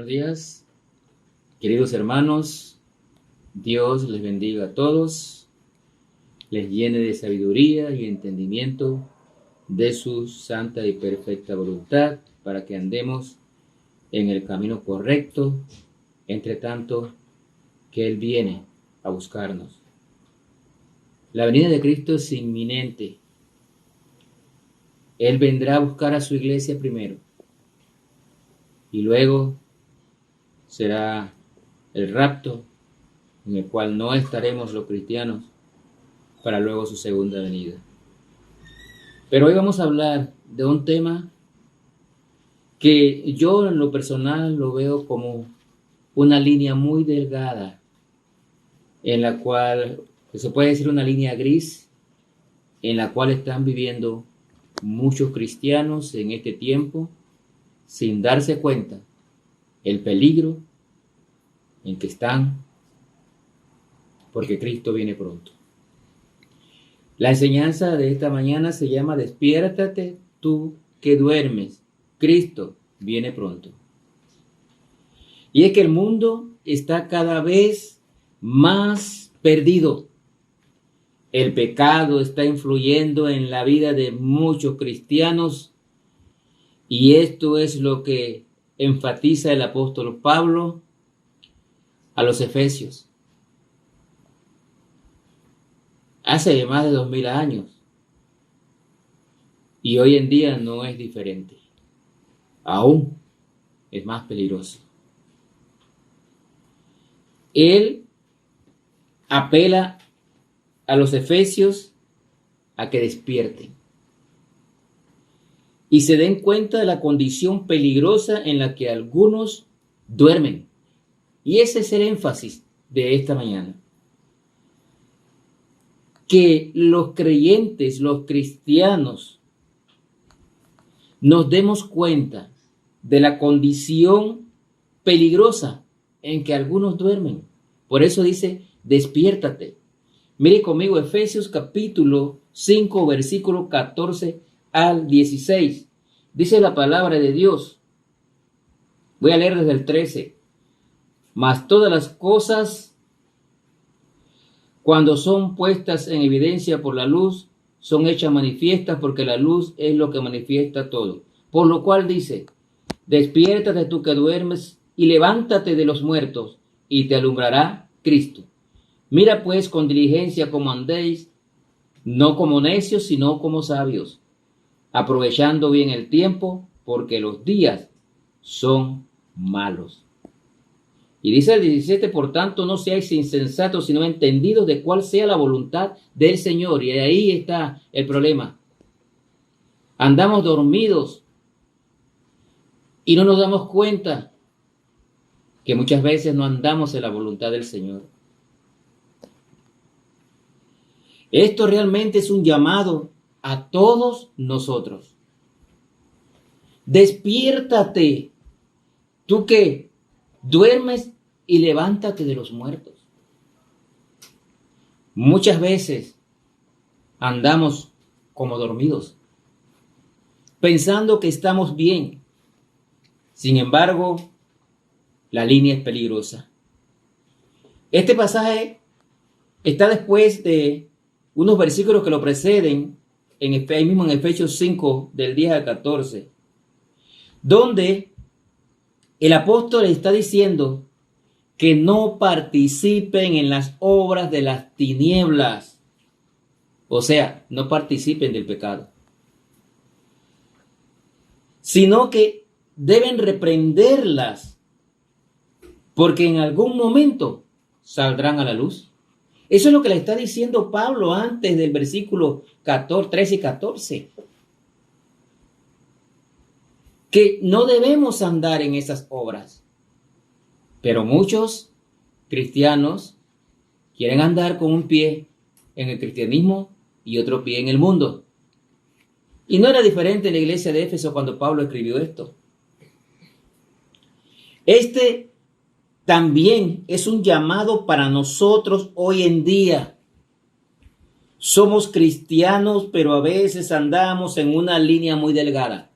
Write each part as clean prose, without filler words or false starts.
Buenos días, queridos hermanos. Dios les bendiga a todos, les llene de sabiduría y entendimiento de su santa y perfecta voluntad para que andemos en el camino correcto, entre tanto que Él viene a buscarnos. La venida de Cristo es inminente. Él vendrá a buscar a su iglesia primero y luego será el rapto, en el cual no estaremos los cristianos, para luego su segunda venida. Pero hoy vamos a hablar de un tema que yo en lo personal lo veo como una línea muy delgada, en la cual se puede decir una línea gris, en la cual están viviendo muchos cristianos en este tiempo sin darse cuenta el peligro en que están, porque Cristo viene pronto. La enseñanza de esta mañana se llama: despiértate tú que duermes, Cristo viene pronto. Y es que el mundo está cada vez más perdido. El pecado está influyendo en la vida de muchos cristianos, y esto es lo que enfatiza el apóstol Pablo a los Efesios. Hace más de 2000 años. Y hoy en día no es diferente. Aún es más peligroso. Él apela a los efesios a que despierten y se den cuenta de la condición peligrosa en la que algunos duermen. Y ese es el énfasis de esta mañana. Que los creyentes, los cristianos, nos demos cuenta de la condición peligrosa en que algunos duermen. Por eso dice: despiértate. Mire conmigo Efesios capítulo 5, versículo 14 al 16. Dice la palabra de Dios. Voy a leer desde el 13. Mas todas las cosas, cuando son puestas en evidencia por la luz, son hechas manifiestas, porque la luz es lo que manifiesta todo. Por lo cual dice: despiértate tú que duermes y levántate de los muertos, y te alumbrará Cristo. Mira pues con diligencia cómo andéis, no como necios, sino como sabios, aprovechando bien el tiempo, porque los días son malos. Y dice el 17: por tanto, no seáis insensatos, sino entendidos de cuál sea la voluntad del Señor. Y ahí está el problema. Andamos dormidos y no nos damos cuenta que muchas veces no andamos en la voluntad del Señor. Esto realmente es un llamado a todos nosotros. Despiértate, tú que duermes, y levántate de los muertos. Muchas veces andamos como dormidos, pensando que estamos bien. Sin embargo, la línea es peligrosa. Este pasaje está después de unos versículos que lo preceden, ahí mismo en Efesios 5, del 10 al 14, donde el apóstol está diciendo que no participen en las obras de las tinieblas. O sea, no participen del pecado, sino que deben reprenderlas, porque en algún momento saldrán a la luz. Eso es lo que le está diciendo Pablo antes del versículo 13 y 14. Que no debemos andar en esas obras. Pero muchos cristianos quieren andar con un pie en el cristianismo y otro pie en el mundo. Y no era diferente en la iglesia de Éfeso cuando Pablo escribió esto. Este también es un llamado para nosotros hoy en día. Somos cristianos, pero a veces andamos en una línea muy delgada.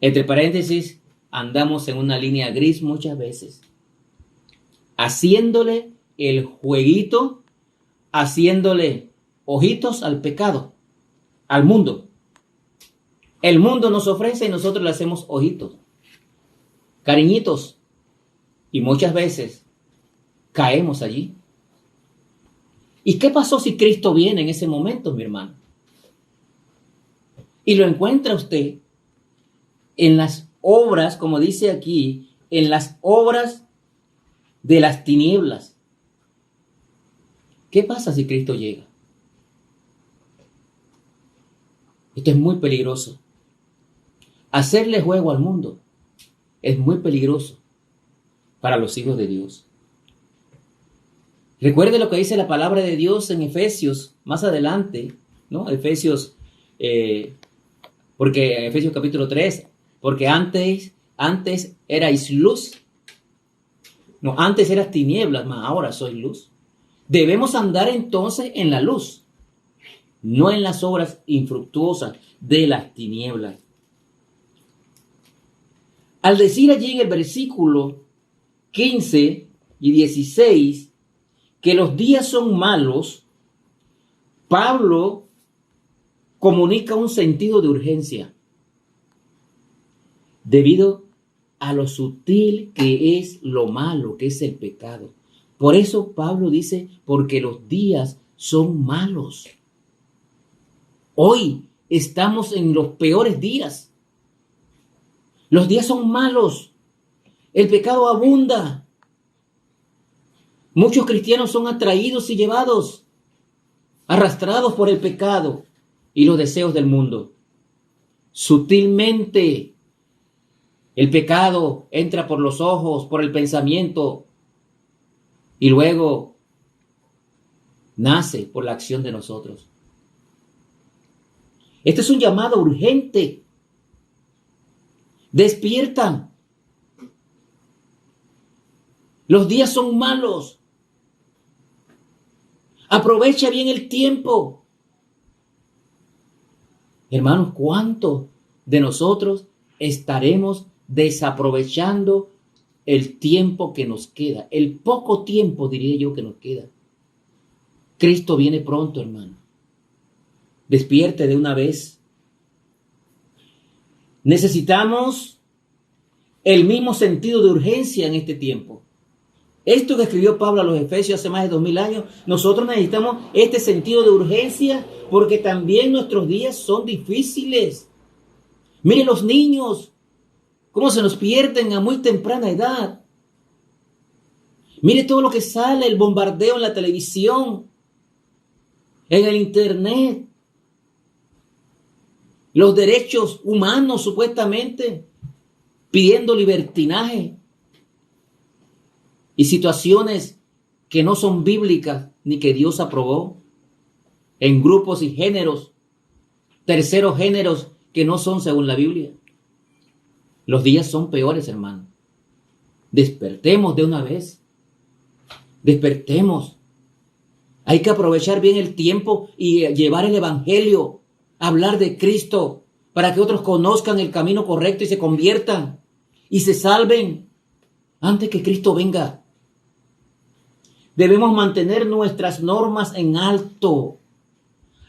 Entre paréntesis, andamos en una línea gris muchas veces, haciéndole el jueguito, haciéndole ojitos al pecado, al mundo. El mundo nos ofrece y nosotros le hacemos ojitos, cariñitos, y muchas veces caemos allí. ¿Y qué pasó si Cristo viene en ese momento, mi hermano? Y lo encuentra usted en las obras, como dice aquí, en las obras de las tinieblas. ¿Qué pasa si Cristo llega? Esto es muy peligroso. Hacerle juego al mundo es muy peligroso para los hijos de Dios. Recuerde lo que dice la palabra de Dios en Efesios, más adelante, ¿no? Efesios, porque Efesios capítulo 3, porque antes erais luz. No, antes eras tinieblas, mas ahora sois luz. Debemos andar entonces en la luz, no en las obras infructuosas de las tinieblas. Al decir allí en el versículo 15 y 16 que los días son malos, Pablo comunica un sentido de urgencia debido a lo sutil que es lo malo, que es el pecado. Por eso Pablo dice, porque los días son malos. Hoy estamos en los peores días. Los días son malos. El pecado abunda. Muchos cristianos son atraídos y llevados, arrastrados por el pecado y los deseos del mundo. Sutilmente, el pecado entra por los ojos, por el pensamiento, y luego nace por la acción de nosotros. Este es un llamado urgente. Despierta. Los días son malos. Aprovecha bien el tiempo. Hermanos, ¿cuántos de nosotros estaremos desaprovechando el tiempo que nos queda? El poco tiempo, diría yo, que nos queda. Cristo viene pronto, hermano. Despierte de una vez. Necesitamos el mismo sentido de urgencia en este tiempo. Esto que escribió Pablo a los Efesios hace más de 2000 años, nosotros necesitamos este sentido de urgencia porque también nuestros días son difíciles. Mire los niños, cómo se nos pierden a muy temprana edad. Mire todo lo que sale, el bombardeo en la televisión, en el internet. Los derechos humanos supuestamente pidiendo libertinaje. Y situaciones que no son bíblicas ni que Dios aprobó. En grupos y géneros, terceros géneros que no son según la Biblia. Los días son peores, hermano. Despertemos de una vez. Despertemos. Hay que aprovechar bien el tiempo y llevar el evangelio. Hablar de Cristo para que otros conozcan el camino correcto y se conviertan y se salven antes que Cristo venga. Debemos mantener nuestras normas en alto,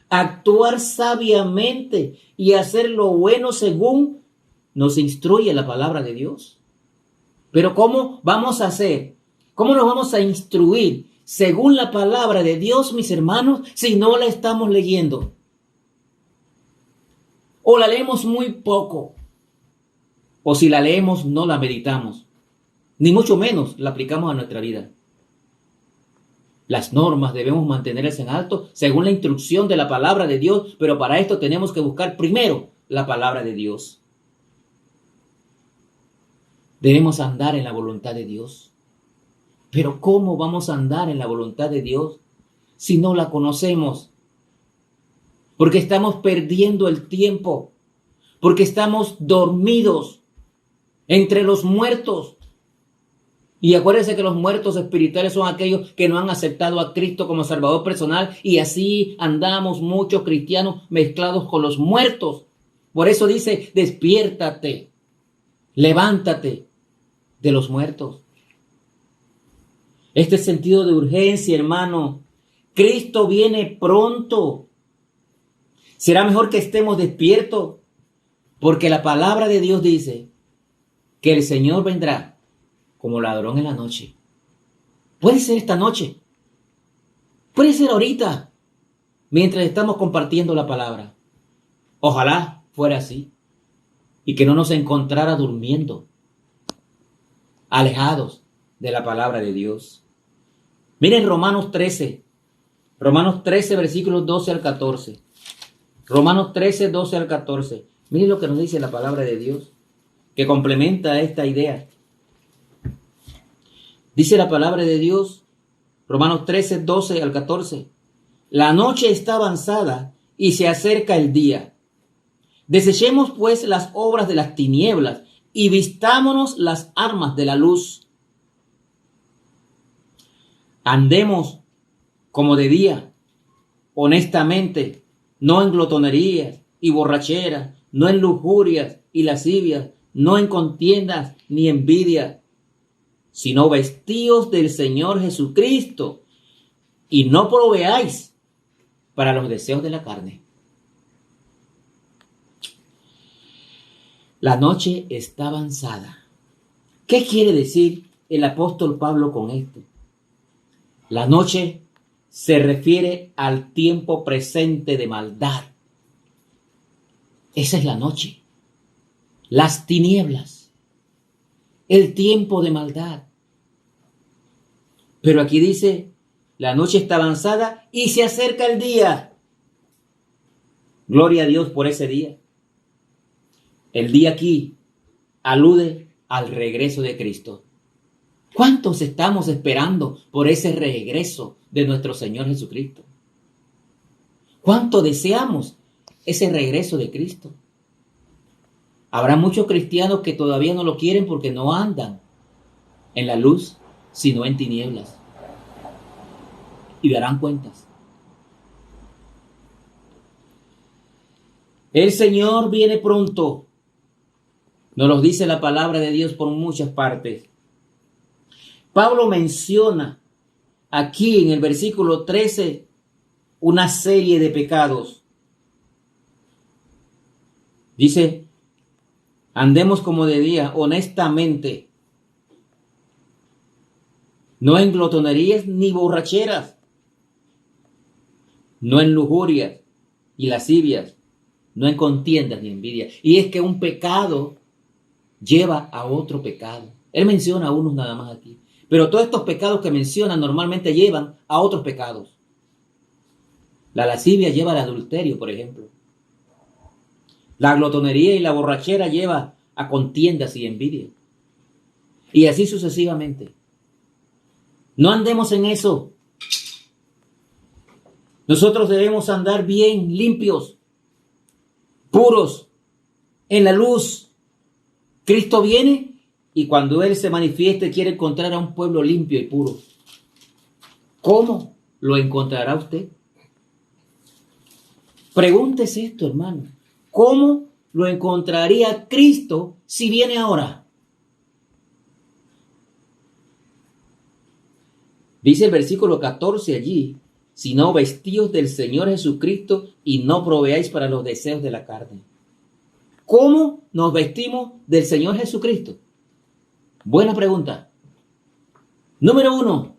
actuar sabiamente y hacer lo bueno según nos instruye la palabra de Dios. Pero ¿cómo vamos a hacer? ¿Cómo nos vamos a instruir según la palabra de Dios, mis hermanos, si no la estamos leyendo? O la leemos muy poco, o si la leemos no la meditamos, ni mucho menos la aplicamos a nuestra vida. Las normas debemos mantenerlas en alto según la instrucción de la palabra de Dios, pero para esto tenemos que buscar primero la palabra de Dios. Debemos andar en la voluntad de Dios. Pero ¿cómo vamos a andar en la voluntad de Dios si no la conocemos? Porque estamos perdiendo el tiempo, porque estamos dormidos entre los muertos. Y acuérdense que los muertos espirituales son aquellos que no han aceptado a Cristo como Salvador personal, y así andamos muchos cristianos mezclados con los muertos. Por eso dice, despiértate. Levántate de los muertos. Este sentido de urgencia, hermano. Cristo viene pronto. Será mejor que estemos despiertos, porque la palabra de Dios dice que el Señor vendrá como ladrón en la noche. Puede ser esta noche. Puede ser ahorita, mientras estamos compartiendo la palabra. Ojalá fuera así y que no nos encontrara durmiendo, alejados de la palabra de Dios. Miren Romanos 13, versículos 12 al 14. Romanos 13, 12 al 14. Miren lo que nos dice la palabra de Dios, que complementa esta idea. Dice la palabra de Dios, Romanos 13, 12 al 14. La noche está avanzada y se acerca el día. Desechemos pues las obras de las tinieblas y vistámonos las armas de la luz. Andemos como de día, honestamente, no en glotonerías y borracheras, no en lujurias y lascivias, no en contiendas ni envidia, sino vestíos del Señor Jesucristo y no proveáis para los deseos de la carne. La noche está avanzada. ¿Qué quiere decir el apóstol Pablo con esto? La noche se refiere al tiempo presente de maldad. Esa es la noche. Las tinieblas. El tiempo de maldad. Pero aquí dice, la noche está avanzada y se acerca el día. Gloria a Dios por ese día. El día aquí alude al regreso de Cristo. ¿Cuántos estamos esperando por ese regreso de nuestro Señor Jesucristo? ¿Cuánto deseamos ese regreso de Cristo? Habrá muchos cristianos que todavía no lo quieren porque no andan en la luz, sino en tinieblas. Y darán cuentas. El Señor viene pronto. Nos lo dice la palabra de Dios por muchas partes. Pablo menciona aquí en el versículo 13 una serie de pecados. Dice, andemos como de día, honestamente, no en glotonerías ni borracheras, no en lujurias y lascivias, no en contiendas ni envidia. Y es que un pecado lleva a otro pecado. Él menciona unos nada más aquí. Pero todos estos pecados que menciona normalmente llevan a otros pecados. La lascivia lleva al adulterio, por ejemplo. La glotonería y la borrachera lleva a contiendas y envidia. Y así sucesivamente. No andemos en eso. Nosotros debemos andar bien, limpios, puros, en la luz. Cristo viene y cuando Él se manifieste quiere encontrar a un pueblo limpio y puro. ¿Cómo lo encontrará usted? Pregúntese esto, hermano. ¿Cómo lo encontraría Cristo si viene ahora? Dice el versículo 14 allí, sino vestíos del Señor Jesucristo y no proveáis para los deseos de la carne. ¿Cómo nos vestimos del Señor Jesucristo? Buena pregunta. Número 1.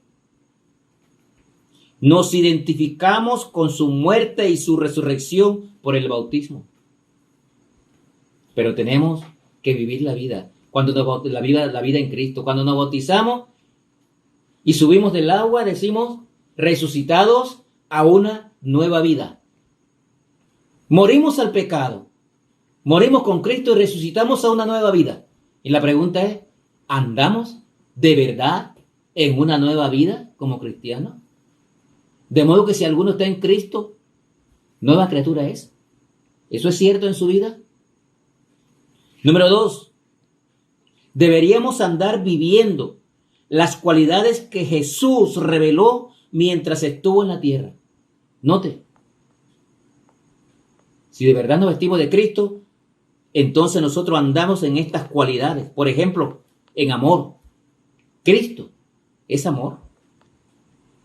Nos identificamos con su muerte y su resurrección por el bautismo. Pero tenemos que vivir la vida. La vida en Cristo. Cuando nos bautizamos y subimos del agua, decimos resucitados a una nueva vida. Morimos al pecado. Morimos con Cristo y resucitamos a una nueva vida. Y la pregunta es, ¿andamos de verdad en una nueva vida como cristianos? De modo que si alguno está en Cristo, nueva criatura es. ¿Eso es cierto en su vida? Número 2. Deberíamos andar viviendo las cualidades que Jesús reveló mientras estuvo en la tierra. Note. Si de verdad nos vestimos de Cristo, entonces nosotros andamos en estas cualidades. Por ejemplo, en amor. Cristo es amor.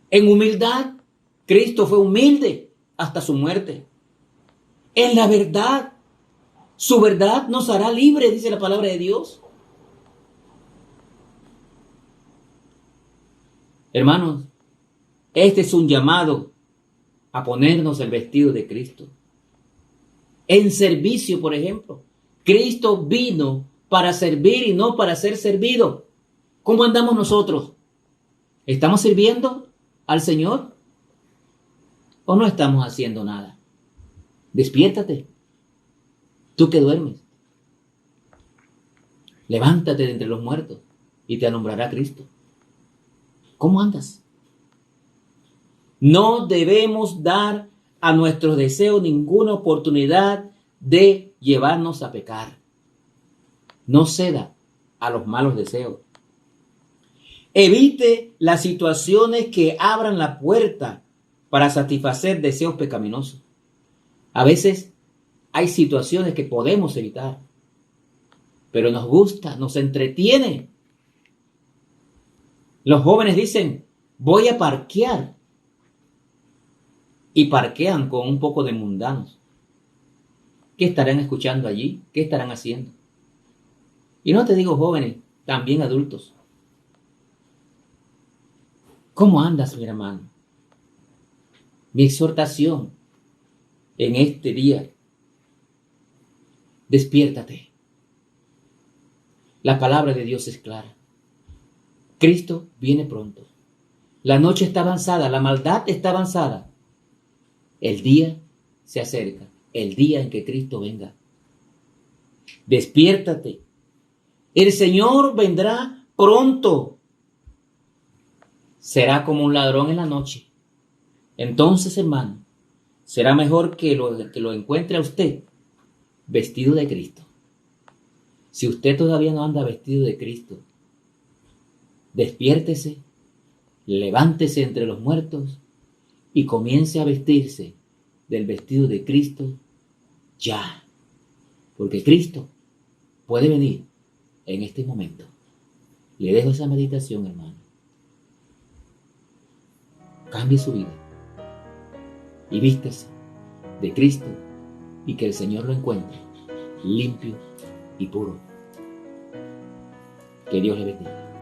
En humildad. Cristo fue humilde hasta su muerte. En la verdad. Su verdad nos hará libres, dice la palabra de Dios. Hermanos, este es un llamado a ponernos el vestido de Cristo. En servicio, por ejemplo. Cristo vino para servir y no para ser servido. ¿Cómo andamos nosotros? ¿Estamos sirviendo al Señor? ¿O no estamos haciendo nada? Despiértate. Tú que duermes. Levántate de entre los muertos y te alumbrará Cristo. ¿Cómo andas? No debemos dar a nuestros deseos ninguna oportunidad de llevarnos a pecar. No ceda a los malos deseos. Evite las situaciones que abran la puerta para satisfacer deseos pecaminosos. A veces hay situaciones que podemos evitar, pero nos gusta, nos entretiene. Los jóvenes dicen, voy a parquear. Y parquean con un poco de mundanos. ¿Qué estarán escuchando allí? ¿Qué estarán haciendo? Y no te digo jóvenes, también adultos. ¿Cómo andas, mi hermano? Mi exhortación en este día. Despiértate. La palabra de Dios es clara. Cristo viene pronto. La noche está avanzada, la maldad está avanzada. El día se acerca, el día en que Cristo venga. Despiértate. El Señor vendrá pronto. Será como un ladrón en la noche. Entonces, hermano, será mejor que lo encuentre a usted vestido de Cristo. Si usted todavía no anda vestido de Cristo, despiértese, levántese entre los muertos y comience a vestirse del vestido de Cristo ya. Porque Cristo puede venir en este momento. Le dejo esa meditación, hermano. Cambie su vida y vístase de Cristo y que el Señor lo encuentre limpio y puro. Que Dios le bendiga.